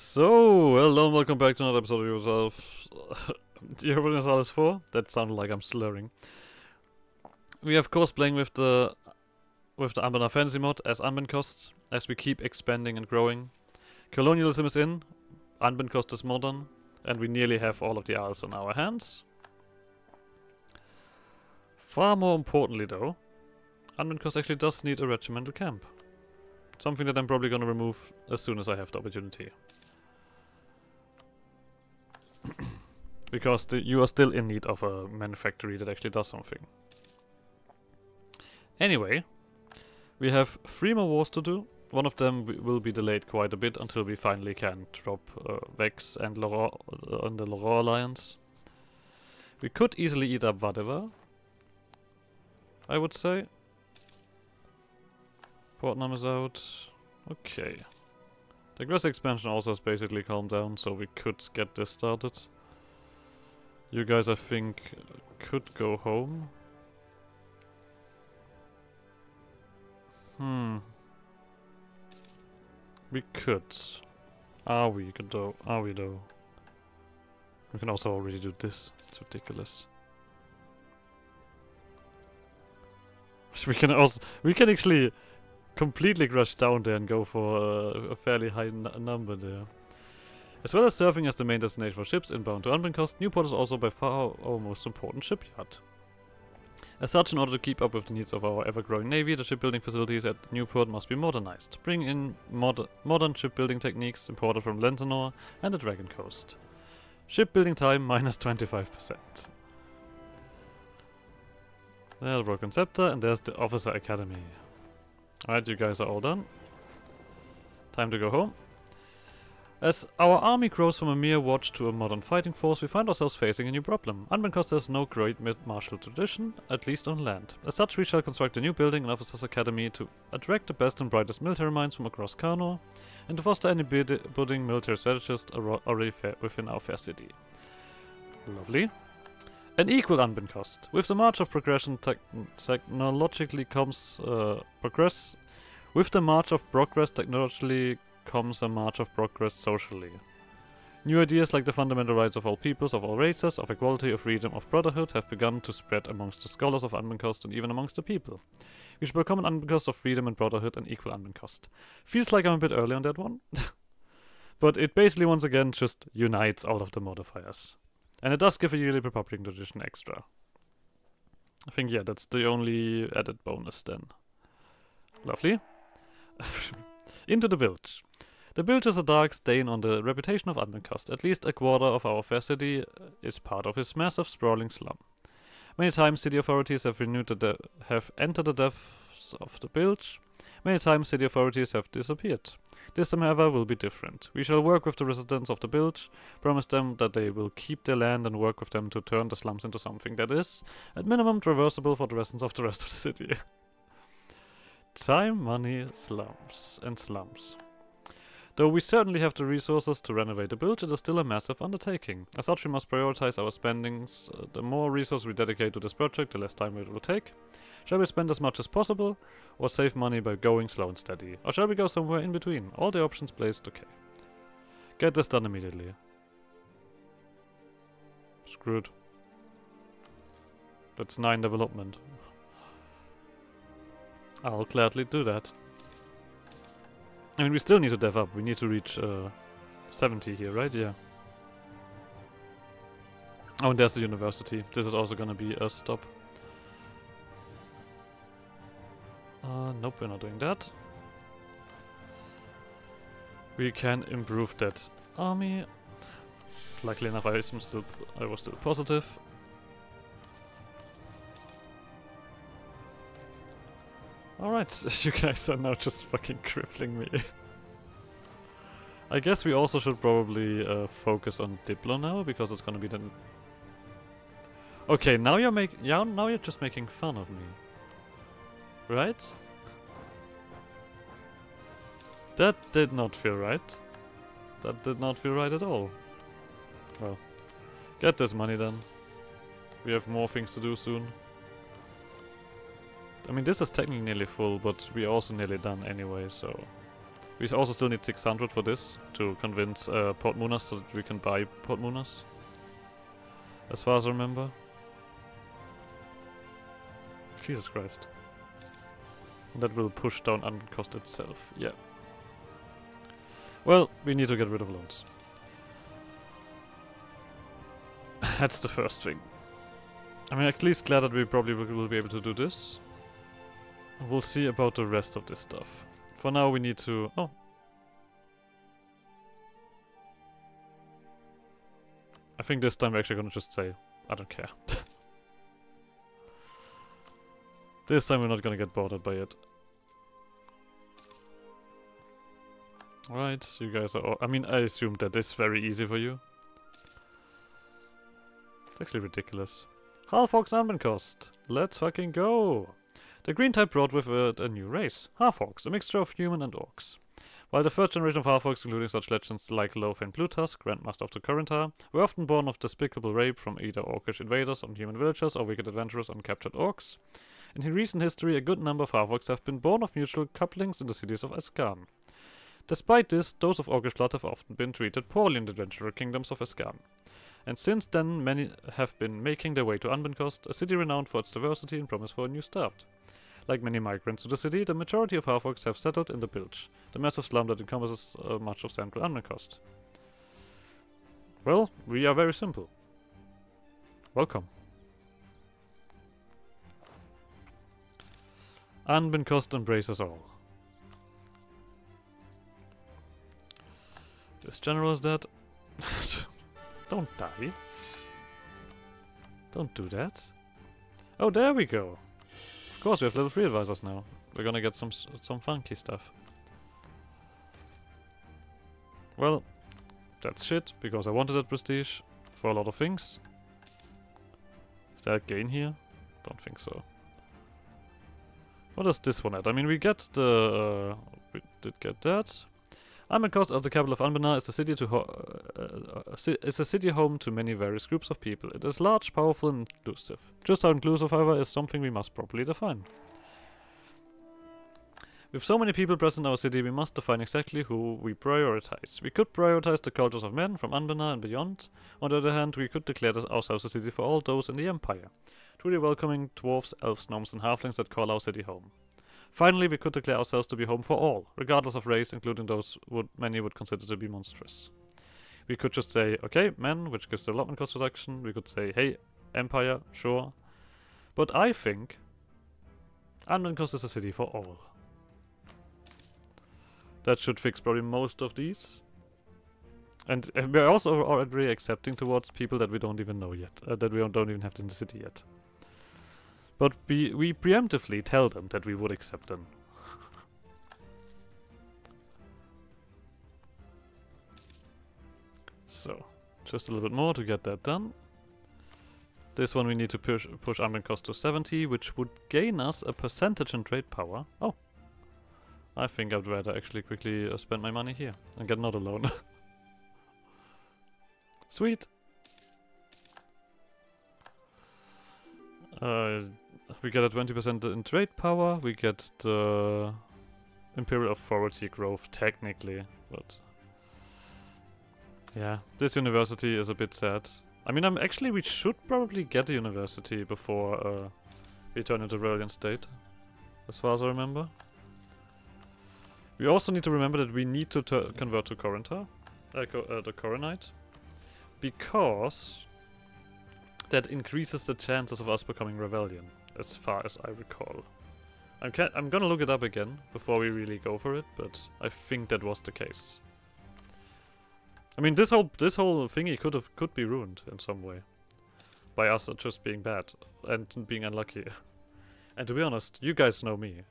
So, hello and welcome back to another episode of yourself. Ravelian 4? That sounded like I'm slurring. We are of course playing with the Anbennar fantasy mod as Anbenncost, as we keep expanding and growing. Colonialism is in, Anbencost is modern, and we nearly have all of the isles in our hands. Far more importantly though, Anbencost actually does need a regimental camp. Something that I'm probably gonna remove as soon as I have the opportunity. Because you are still in need of a manufactory that actually does something. Anyway, we have 3 more wars to do. One of them will be delayed quite a bit until we finally can drop Vex and on the Laurent Alliance. We could easily eat up whatever, I would say. Portnam is out. Okay. The aggressive expansion also has basically calmed down, so we could get this started. You guys, I think, could go home. We could. Are we though? Are we though? We can also already do this. It's ridiculous. We can actually completely crush down there and go for a fairly high number there. As well as serving as the main destination for ships inbound to Anbencost, Newport is also by far our most important shipyard. As such, in order to keep up with the needs of our ever-growing navy, the shipbuilding facilities at Newport must be modernized, bring in modern shipbuilding techniques imported from Lentenor and the Dragon Coast. Shipbuilding time minus 25%. There's the Broken Scepter, and there's the Officer Academy. Alright, you guys are all done. Time to go home. As our army grows from a mere watch to a modern fighting force, we find ourselves facing a new problem. Anbencost has no great martial tradition, at least on land. As such, we shall construct a new building, an Officers' Academy, to attract the best and brightest military minds from across Karnor, and to foster any budding military strategists already within our fair city. Lovely. An equal Anbencost. With the march of progression technologically comes With the march of progress technologically comes a march of progress socially. New ideas like the fundamental rights of all peoples, of all races, of equality, of freedom, of brotherhood have begun to spread amongst the scholars of Anbencost and even amongst the people. We should become an Anbencost of freedom and brotherhood and equal Anbencost. Feels like I'm a bit early on that one. But it basically once again just unites all of the modifiers. And it does give a yearly Republican tradition extra. I think, yeah, that's the only added bonus then. Lovely. Into the bilge. The bilge is a dark stain on the reputation of Anbencost. At least a quarter of our fair city is part of his massive sprawling slum. Many times city authorities have entered the depths of the bilge. Many times city authorities have disappeared. This time, however, will be different. We shall work with the residents of the bilge, promise them that they will keep their land and work with them to turn the slums into something that is, at minimum, traversable for the residents of the rest of the city. Time, money, slums, and slums. Though we certainly have the resources to renovate the bilge, it is still a massive undertaking. As such, we must prioritize our spendings. The more resources we dedicate to this project, the less time it will take. Shall we spend as much as possible, or save money by going slow and steady? Or shall we go somewhere in between? All the options placed, okay. Get this done immediately. Screwed. That's 9 development. I'll gladly do that. I mean, we still need to dev up. We need to reach 70 here, right? Yeah. Oh, and there's the university. This is also gonna be a stop. Nope, we're not doing that. We can improve that army. Luckily enough, I was still positive. Alright, you guys are now just fucking crippling me. I guess we also should probably focus on Diplo now, because it's gonna be the... Okay, now you're just making fun of me. Right? That did not feel right. That did not feel right at all. Well, get this money then. We have more things to do soon. I mean, this is technically nearly full, but we're also nearly done anyway, so... We also still need 600 for this to convince Port Munas so that we can buy Port Munas. As far as I remember. Jesus Christ. And that will push down Anbencost itself, yeah. Well, we need to get rid of loans. That's the first thing. I'm at least glad that we probably will be able to do this. We'll see about the rest of this stuff. For now we need to... Oh. I think this time we're actually gonna just say, I don't care. This time we're not gonna get bothered by it. Right, you guys are all... I mean, I assume that is very easy for you. It's actually ridiculous. Half-orcs Anbencost. Let's fucking go! The green type brought with it a new race. Half-orcs, a mixture of human and orcs. While the first generation of half-orcs, including such legends like Lothain Bluetusk, Grandmaster of the Corinthar, were often born of despicable rape from either orcish invaders on human villagers or wicked adventurers on captured orcs. In recent history, a good number of half-orcs have been born of mutual couplings in the cities of Escan. Despite this, those of orcish blood have often been treated poorly in the adventurer kingdoms of Escan. And since then, many have been making their way to Anbencost, a city renowned for its diversity and promise for a new start. Like many migrants to the city, the majority of half-orcs have settled in the Bilge, the massive slum that encompasses much of central Anbencost. Well, we are very simple. Welcome. Anbencost embraces all. This general is dead. Don't die. Don't do that. Oh, there we go. Of course, we have level 3 advisors now. We're gonna get some funky stuff. Well, that's shit, because I wanted that prestige for a lot of things. Is there a gain here? Don't think so. What is this one at? I mean, we get the... we did get that. Anbencost, as the capital of Anbennar, is a city home to many various groups of people. It is large, powerful, and inclusive. Just how inclusive, however, is something we must properly define. With so many people present in our city, we must define exactly who we prioritize. We could prioritize the cultures of men from Anbennar and beyond. On the other hand, we could declare ourselves a city for all those in the Empire, truly welcoming dwarves, elves, gnomes, and halflings that call our city home. Finally, we could declare ourselves to be home for all, regardless of race, including those many would consider to be monstrous. We could just say, okay, men, which gives development cost reduction. We could say, hey, Empire, sure. But I think Anbencost is a city for all. That should fix probably most of these. And we're also already accepting towards people that we don't even know yet, that we don't even have in the city yet. But we preemptively tell them that we would accept them. So, just a little bit more to get that done. This one we need to push Anbencost to 70, which would gain us a percentage in trade power. Oh. I think I'd rather actually quickly spend my money here and get another loan. Sweet! We get a 20% in trade power, we get the Imperial Authority growth, technically, but... yeah, this university is a bit sad. I mean, we should probably get a university before we turn into Ravelian state, as far as I remember. We also need to remember that we need to convert to Corinthar, the Coronite, because that increases the chances of us becoming Ravelian, as far as I recall. I'm gonna look it up again before we really go for it, but I think that was the case. I mean, this whole thingy could be ruined in some way by us just being bad and being unlucky. And to be honest, you guys know me.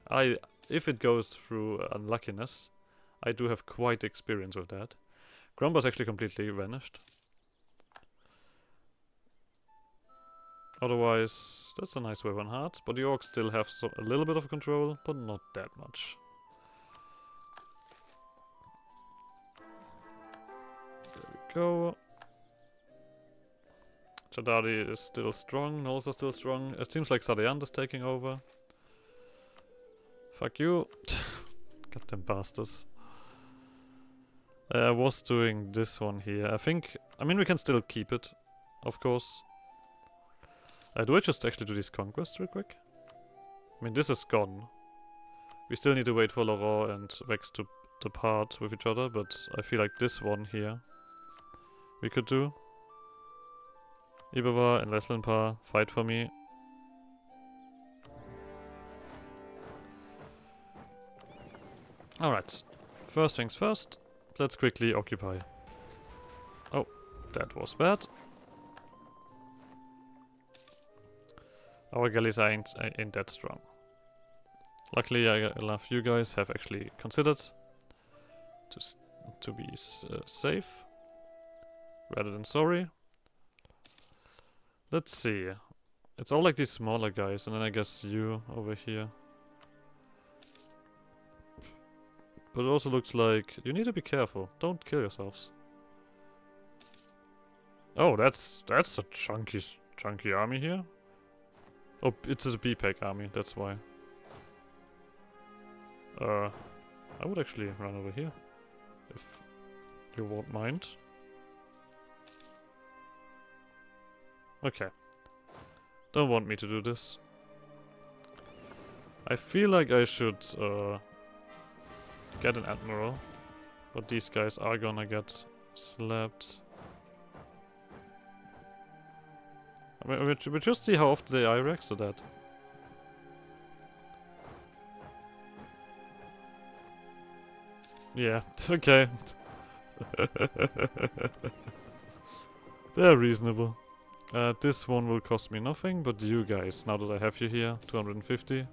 If it goes through unluckiness, I do have quite experience with that. Gromba's actually completely vanished. Otherwise, that's a nice weapon heart, but the orcs still have a little bit of control, but not that much. There we go. Chadari is still strong, Knolls are still strong. It seems like Sadayand is taking over. Fuck you. Goddamn bastards. I was doing this one here. I mean, we can still keep it, of course. Do I just actually do these conquests real quick? I mean, this is gone. We still need to wait for Laurent and Vex to part with each other, but I feel like this one here we could do. Ibervar and Leslinpar fight for me. Alright. First things first. Let's quickly occupy. Oh, that was bad. Our galleys ain't that strong. Luckily, enough you guys have actually considered to be safe rather than sorry. Let's see. It's all like these smaller guys, and then I guess you over here. But it also looks like you need to be careful. Don't kill yourselves. Oh, that's a chunky army here. Oh, it's a B-Pack army. That's why. I would actually run over here, if you won't mind. Okay. Don't want me to do this. I feel like I should get an admiral, but these guys are gonna get slapped. I mean, we just see how often the AI reacts to that. Yeah, okay. They're reasonable. This one will cost me nothing, but you guys, now that I have you here, 250.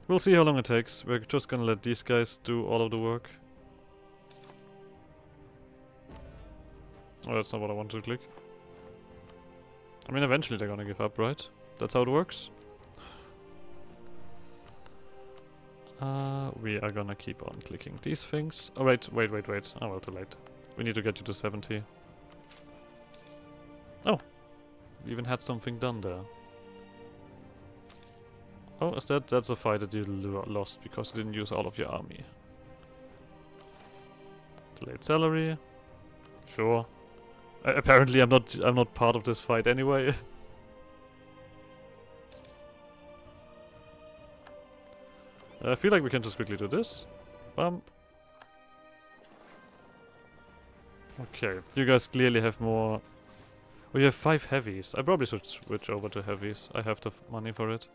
We'll see how long it takes. We're just gonna let these guys do all of the work. Oh, that's not what I wanted to click. I mean, eventually they're gonna give up, right? That's how it works. We are gonna keep on clicking these things. Oh, wait. Oh, well, too late. We need to get you to 70. Oh! We even had something done there. Oh, is that's a fight that you lost because you didn't use all of your army. Delayed salary. Sure. Apparently I'm not part of this fight anyway. I feel like we can just quickly do this. Bump. Okay, you guys clearly have more. Oh, you have 5 heavies. I probably should switch over to heavies. I have the money for it.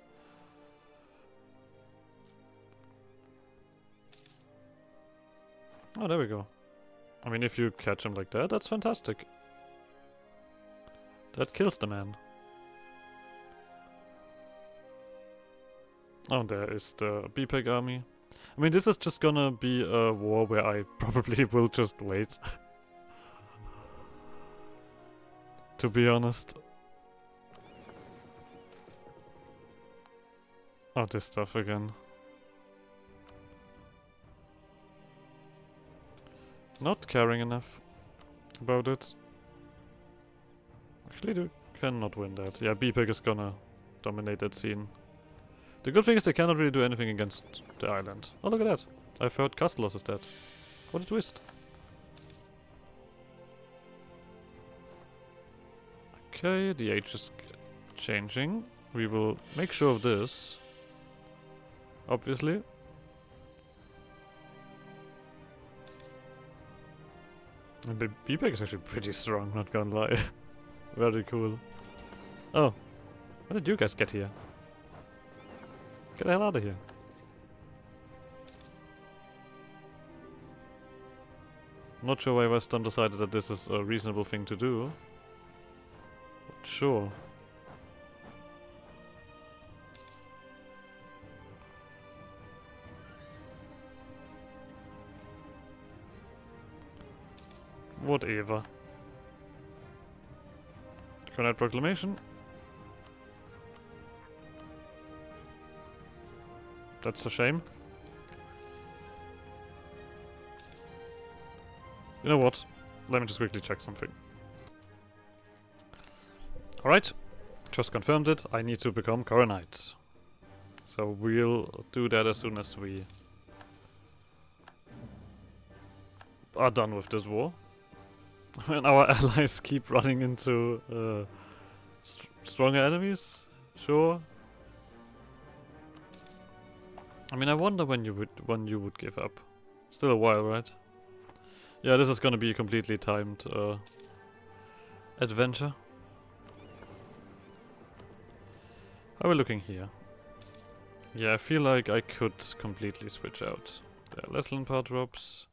Oh, there we go. I mean, if you catch him like that, that's fantastic. That kills the man. Oh, there is the B-Pack army. I mean, this is just gonna be a war where I probably will just wait. To be honest. Oh, this stuff again. Not caring enough about it. Actually, you cannot win that. Yeah, B-Pack is gonna dominate that scene. The good thing is they cannot really do anything against the island. Oh, look at that. I've heard Castellos is dead. What a twist. Okay, the age is changing. We will make sure of this. Obviously. And the B-Pack is actually pretty strong, not gonna lie. Very cool. Oh. How did you guys get here? Get the hell out of here. Not sure why Western decided that this is a reasonable thing to do. But sure. Whatever. Grenade proclamation. That's a shame. You know what? Let me just quickly check something. Alright. just confirmed it. I need to become Coronite. So we'll do that as soon as we are done with this war. When our allies keep running into stronger enemies, sure. I mean, I wonder when you would give up. Still a while, right? Yeah, this is gonna be a completely timed adventure. How are we looking here? Yeah, I feel like I could completely switch out. There are less power drops.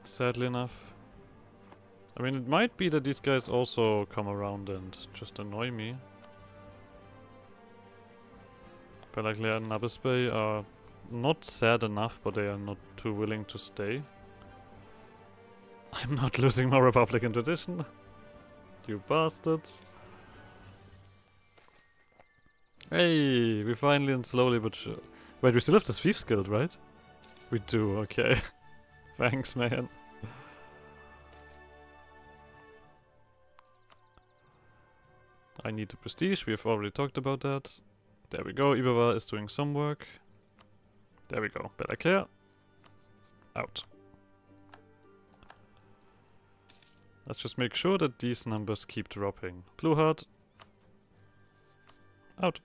Sadly enough. I mean, it might be that these guys also come around and just annoy me. Pelaglia and Nabisbay are not sad enough, but they are not too willing to stay. I'm not losing my Republican tradition. You bastards. Hey, we finally and slowly but sure. Wait, we still have this Thief's Guild, right? We do, okay. Thanks, man. I need the prestige, we have already talked about that. There we go, Iberwa is doing some work. There we go, better care. Out. Let's just make sure that these numbers keep dropping. Blue Heart. Out.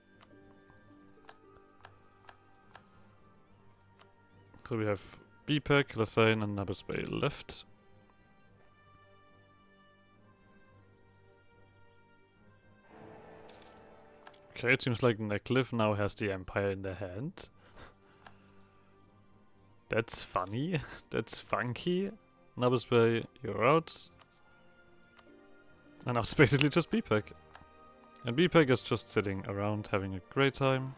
So we have BPEC, Lassane and Nabisbay left. Okay, it seems like Necklif now has the Empire in their hand. That's funny. That's funky. Nabisbay, you're out. And now it's basically just BPEC. And BPEC is just sitting around having a great time.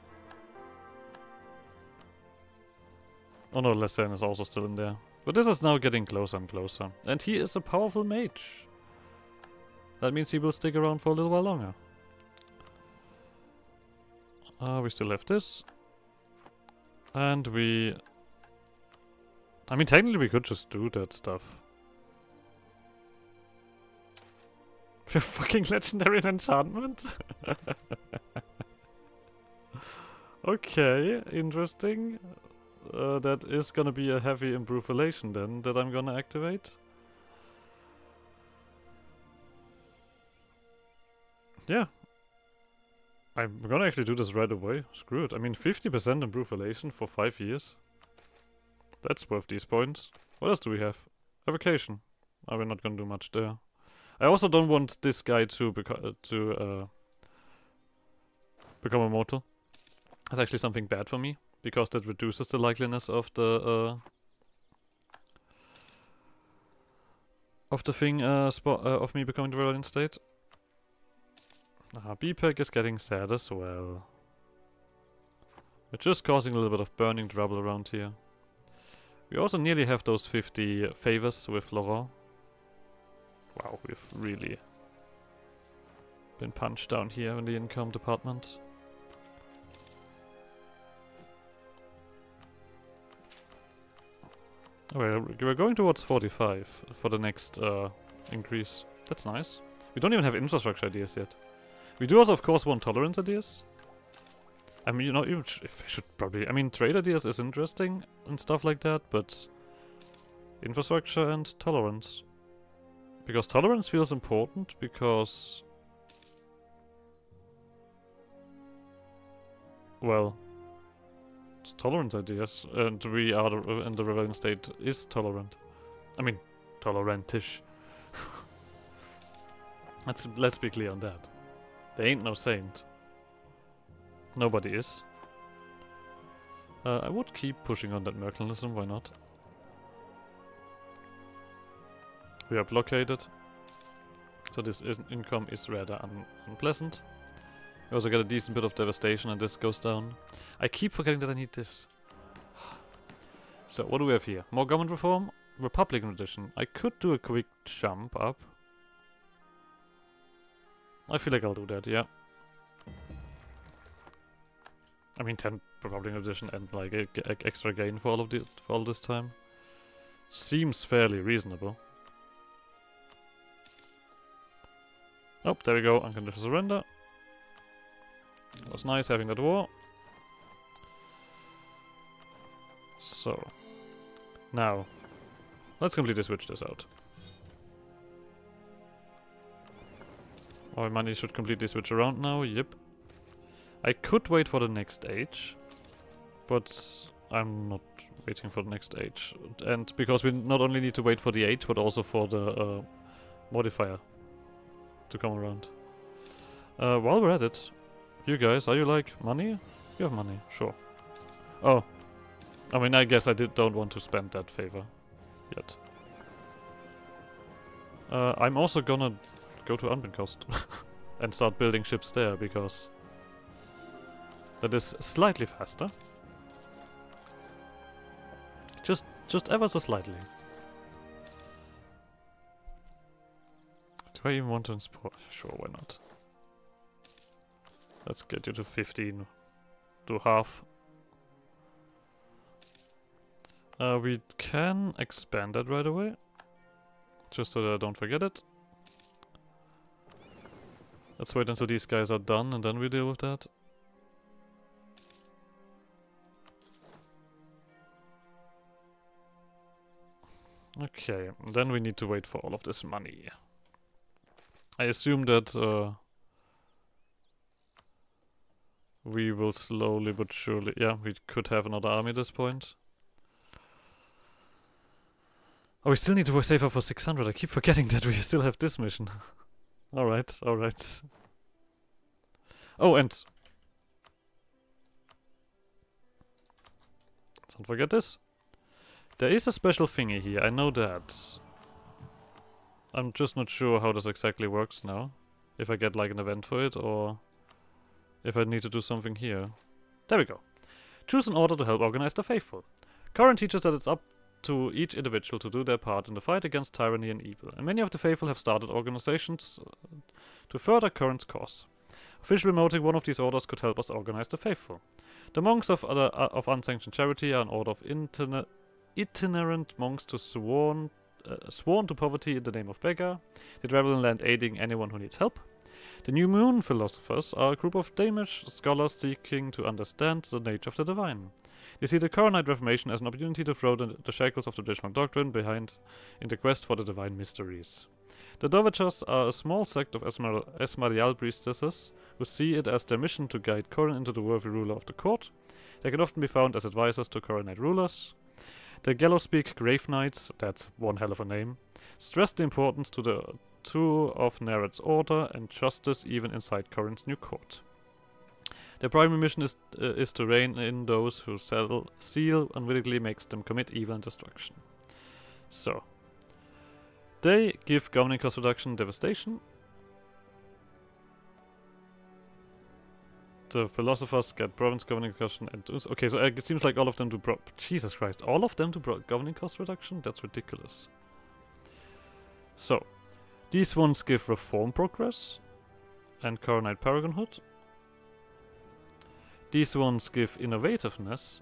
Oh no, Lassane is also still in there. But this is now getting closer and closer. And he is a powerful mage. That means he will stick around for a little while longer. We still have this. And we... I mean, technically we could just do that stuff. For fucking legendary enchantment? Okay, interesting. That is gonna be a heavy improvisation then that I'm gonna activate. Yeah. I'm gonna actually do this right away. Screw it. I mean, 50% improvisation for 5 years. That's worth these points. What else do we have? Evocation. Oh, we're not gonna do much there. I also don't want this guy to become immortal. That's actually something bad for me, because that reduces the likeliness of the thing of me becoming the Ravelian state. BPEC is getting sad as well. We're just causing a little bit of burning trouble around here. We also nearly have those 50 favors with Laurent. Wow, we've really been punched down here in the income department. Oh, we're going towards 45 for the next increase. That's nice. We don't even have infrastructure ideas yet. We do also, of course, want tolerance ideas. I mean, you know, if I should probably... I mean, trade ideas is interesting and stuff like that, but... infrastructure and tolerance. Because tolerance feels important, because... well... it's tolerance ideas, and we are in the Ravelian state is tolerant. I mean, tolerantish. Let's be clear on that. They ain't no saint. Nobody is. I would keep pushing on that mercantilism, why not? We are blockaded. So this income is rather unpleasant. We also get a decent bit of devastation and this goes down. I keep forgetting that I need this. So what do we have here? More government reform? Republican edition. I could do a quick jump up. I feel like I'll do that, yeah. I mean, 10 Republican edition and like a extra gain for all of for all this time seems fairly reasonable. Oh, there we go. Unconditional surrender. It was nice having that war. So, now, let's completely switch this out. Our money should completely switch around now, yep. I could wait for the next age, but I'm not waiting for the next age. And because we not only need to wait for the age, but also for the modifier to come around. While we're at it, you guys, are you like money? You have money, sure. Oh, I mean, I guess I don't want to spend that favor yet. I'm also gonna go to Anbenncost and start building ships there, because that is slightly faster. Just ever so slightly. Do I even want to import? Sure, why not? Let's get you to 15. To half. We can expand that right away. Just so that I don't forget it. Let's wait until these guys are done and then we deal with that. Okay, then we need to wait for all of this money. I assume that we will slowly but surely... Yeah, we could have another army at this point. Oh, we still need to save up for 600. I keep forgetting that we still have this mission. Alright, alright. Oh, and... Don't forget this. There is a special thingy here, I know that. I'm just not sure how this exactly works now. If I get like an event for it, or if I need to do something here. There we go. Choose an order to help organize the faithful. Current teaches that it's up to each individual to do their part in the fight against tyranny and evil, and many of the faithful have started organizations to further Current's cause. Officially promoting one of these orders could help us organize the faithful. The monks of unsanctioned charity are an order of itinerant monks to sworn to poverty in the name of beggar. They travel in land aiding anyone who needs help. The New Moon philosophers are a group of Danish scholars seeking to understand the nature of the divine. They see the Coronite Reformation as an opportunity to throw the shackles of traditional doctrine behind in the quest for the divine mysteries. The Dovachas are a small sect of Esmarial priestesses who see it as their mission to guide Corin into the worthy ruler of the court. They can often be found as advisors to Coronite rulers. The Gallowspeak Grave Knights, that's one hell of a name, stress the importance to the of Nered's order and justice even inside Corin's new court. Their primary mission is to rein in those who zeal unwittingly makes them commit evil and destruction. So, they give governing cost reduction and devastation. The philosophers get province governing cost and okay, so it seems like all of them do Jesus Christ, all of them do governing cost reduction? That's ridiculous. So, these ones give reform progress and Coronite Paragonhood. These ones give innovativeness.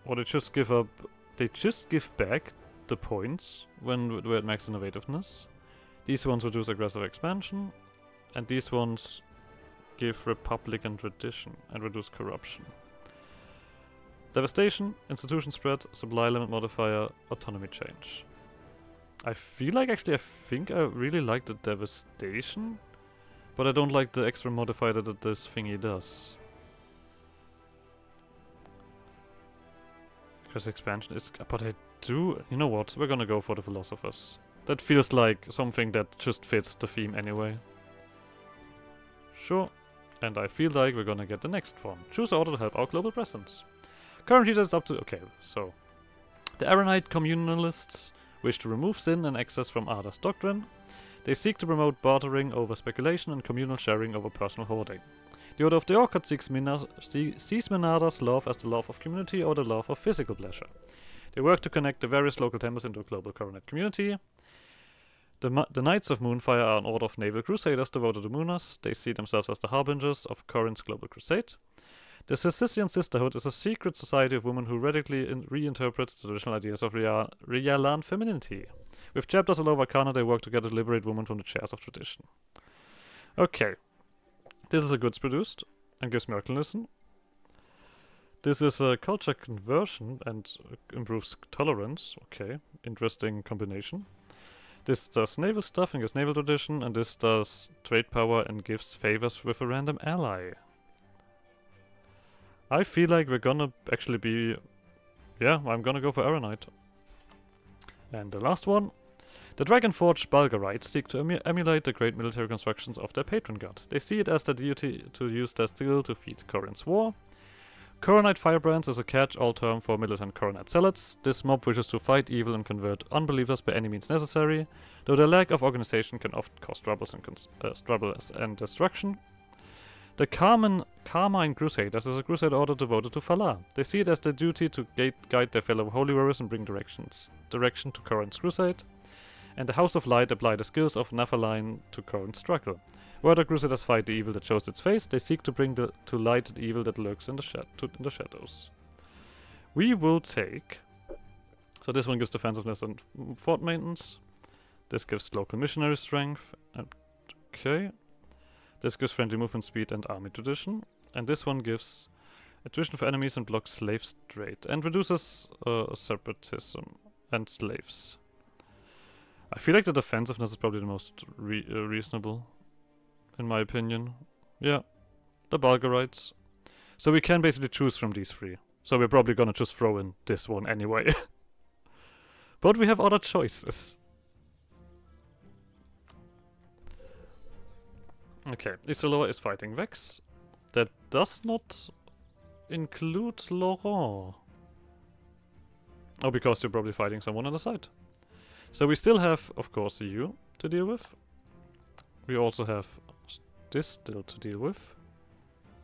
Or they just give up... They just give back the points when we're at max innovativeness. These ones reduce aggressive expansion. And these ones give Republican tradition and reduce corruption. Devastation, institution spread, supply limit modifier, autonomy change. I feel like actually I think I really like the devastation. But I don't like the extra modifier that this thingy does. Because expansion is... But I do... You know what? We're gonna go for the philosophers. That feels like something that just fits the theme anyway. Sure. And I feel like we're gonna get the next one. Choose an order to help our global presence. Currently that's up to... Okay, so... The Aranite communalists wish to remove sin and excess from Arda's doctrine. They seek to promote bartering over speculation and communal sharing over personal hoarding. The Order of the Orchid sees Menarda's love as the love of community or the love of physical pleasure. They work to connect the various local temples into a global Coronite community. The Knights of Moonfire are an order of naval crusaders devoted to Moonas. They see themselves as the harbingers of Corin's global crusade. The Cistercian Sisterhood is a secret society of women who radically reinterpret the traditional ideas of Rialan femininity. With chapters all over Kana, they work together to liberate women from the chairs of tradition. Okay. This is a goods produced and gives Merkelnissen. This is a culture conversion and improves tolerance. Okay, interesting combination. This does naval stuff and gives naval tradition, and this does trade power and gives favors with a random ally. I feel like we're gonna actually be... Yeah, I'm gonna go for Aeronite. And the last one. The Dragonforged Bulgarites seek to emulate the great military constructions of their patron god. They see it as their duty to use their skill to feed Corin's war. Coronite Firebrands is a catch-all term for militant Coronite zealots. This mob wishes to fight evil and convert unbelievers by any means necessary, though their lack of organization can often cause troubles and destruction. The Carmine Crusaders is a crusade order devoted to Falah. They see it as their duty to guide their fellow holy warriors and bring direction to Corin's crusade. And the House of Light apply the skills of Nephilim to Corin's struggle. Where the Crusaders fight the evil that shows its face, they seek to bring to light the evil that lurks in the shadows. We will take... So this one gives defensiveness and fort maintenance. This gives local missionary strength. Okay. This gives friendly movement speed and army tradition. And this one gives attrition for enemies and blocks slaves trade. And reduces separatism and slaves. I feel like the defensiveness is probably the most reasonable. In my opinion. Yeah. The Bulgarites. So we can basically choose from these three. So we're probably gonna just throw in this one anyway. But we have other choices. Okay, Isolor is fighting Vex. That does not include Laurent. Oh, because you're probably fighting someone on the side. So we still have, of course, you to deal with. We also have this still to deal with.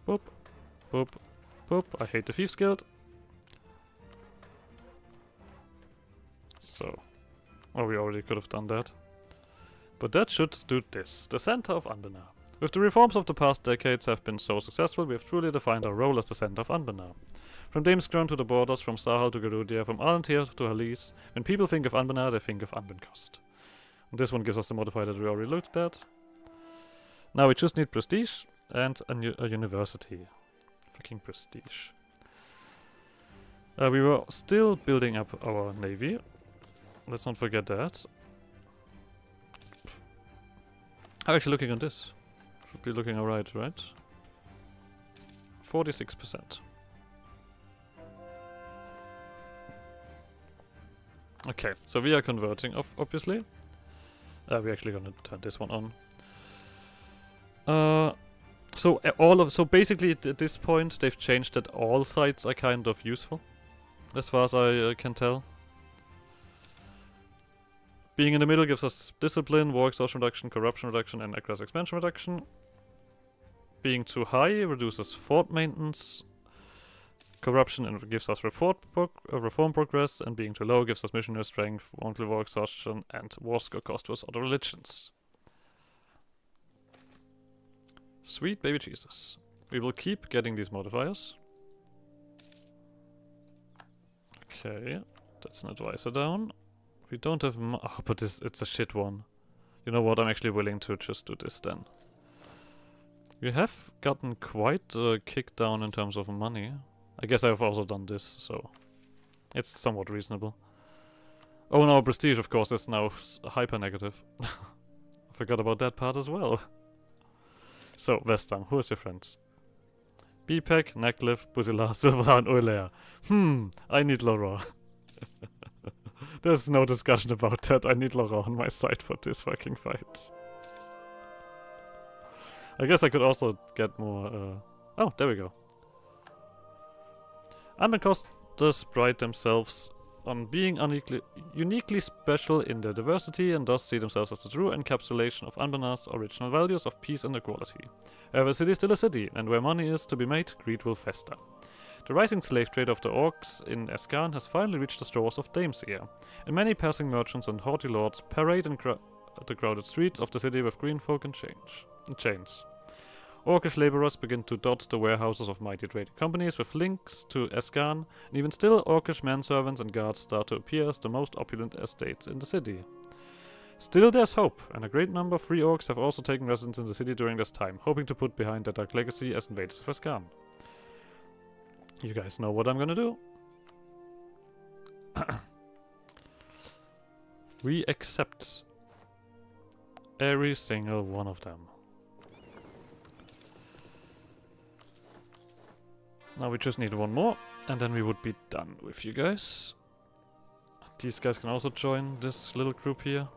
Boop, boop, boop. I hate the Thieves Guild. So, oh, we already could have done that. But that should do this. The center of Anbennar. With the reforms of the past decades have been so successful, we have truly defined our role as the center of Anbennar. From Damescrown to the borders, from Sahal to Gerudia, from Alantir to Halis, when people think of Anbennar, they think of Anbencost. And this one gives us the modifier that we already looked at. Now we just need prestige and a university. Fucking prestige. We were still building up our navy. Let's not forget that. I'm actually looking at this. Should be looking alright, right? 46%. Okay, so we are converting, obviously. We're actually gonna turn this one on. So basically at this point they've changed that all sides are kind of useful, as far as I can tell. Being in the middle gives us discipline, war exhaustion reduction, corruption reduction, and aggressive expansion reduction. Being too high reduces fort maintenance, corruption, and gives us reform progress, and being too low gives us missionary strength, monthly war exhaustion, and war score cost with other religions. Sweet baby Jesus. We will keep getting these modifiers. Okay, that's an advisor down. We don't have oh, but it's a shit one. You know what, I'm actually willing to just do this then. We have gotten quite a kick down in terms of money. I guess I've also done this, so it's somewhat reasonable. Oh no, prestige of course is now hyper negative. I forgot about that part as well. So, Vestam, who is your friends? Bpec, Necklif, Buzila, Silvera, and Euler. I need Laurent. There's no discussion about that. I need Laurent on my side for this fucking fight. I guess I could also get more... Oh, there we go. Anbenncost does pride themselves on being uniquely special in their diversity and thus see themselves as the true encapsulation of Anbennar's original values of peace and equality. However, a city is still a city, and where money is to be made, greed will fester. The rising slave trade of the orcs in Escan has finally reached the shores of Dameseer, and many passing merchants and haughty lords parade in the crowded streets of the city with green folk and chains. Orcish laborers begin to dot the warehouses of mighty trading companies with links to Escan, and even still Orcish manservants and guards start to appear as the most opulent estates in the city. Still there's hope, and a great number of free orcs have also taken residence in the city during this time, hoping to put behind their dark legacy as invaders of Ascan. You guys know what I'm gonna do. We accept every single one of them. Now we just need one more, and then we would be done with you guys. These guys can also join this little group here.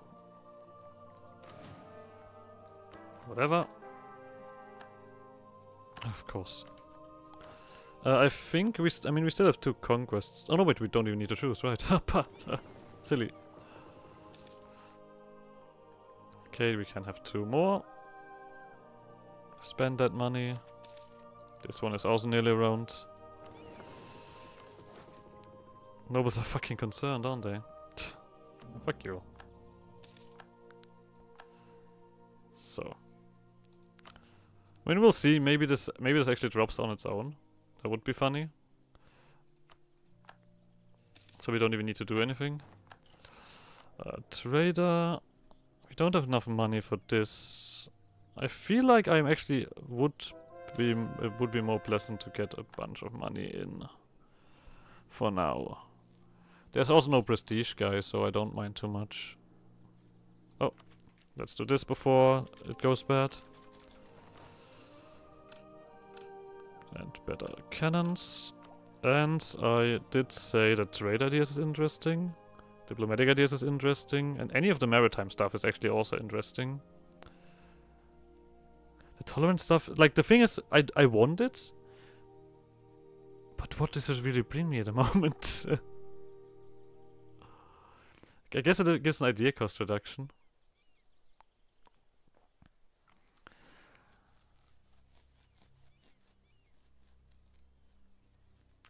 Whatever. Of course. I think we we still have 2 conquests. Oh no, wait, we don't even need to choose, right? Silly. Okay, we can have 2 more. Spend that money. This one is also nearly around. Nobles are fucking concerned, aren't they? Fuck you. So. I mean, we'll see. Maybe this actually drops on its own. That would be funny. So we don't even need to do anything. Trader. We don't have enough money for this. I feel like it would be more pleasant to get a bunch of money in. For now. There's also no prestige, guys, so I don't mind too much. Oh. Let's do this before it goes bad. And better cannons. And I did say that trade ideas is interesting. Diplomatic ideas is interesting. And any of the maritime stuff is actually also interesting. The tolerance stuff, like the thing is, I want it. But what does it really bring me at the moment? I guess it gives an idea cost reduction.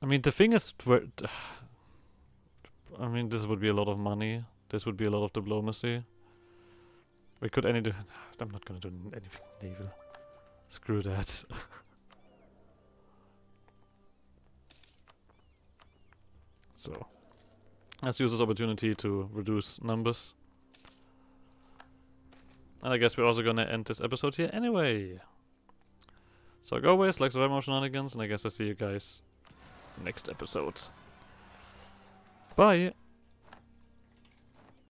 I mean, the thing is, I mean, this would be a lot of money. This would be a lot of diplomacy. We could do. I'm not gonna do anything naval. Screw that. So, let's use this opportunity to reduce numbers. And I guess we're also gonna end this episode here anyway. So, go away, like survival more shenanigans, and I guess I'll see you guys next episode. Bye!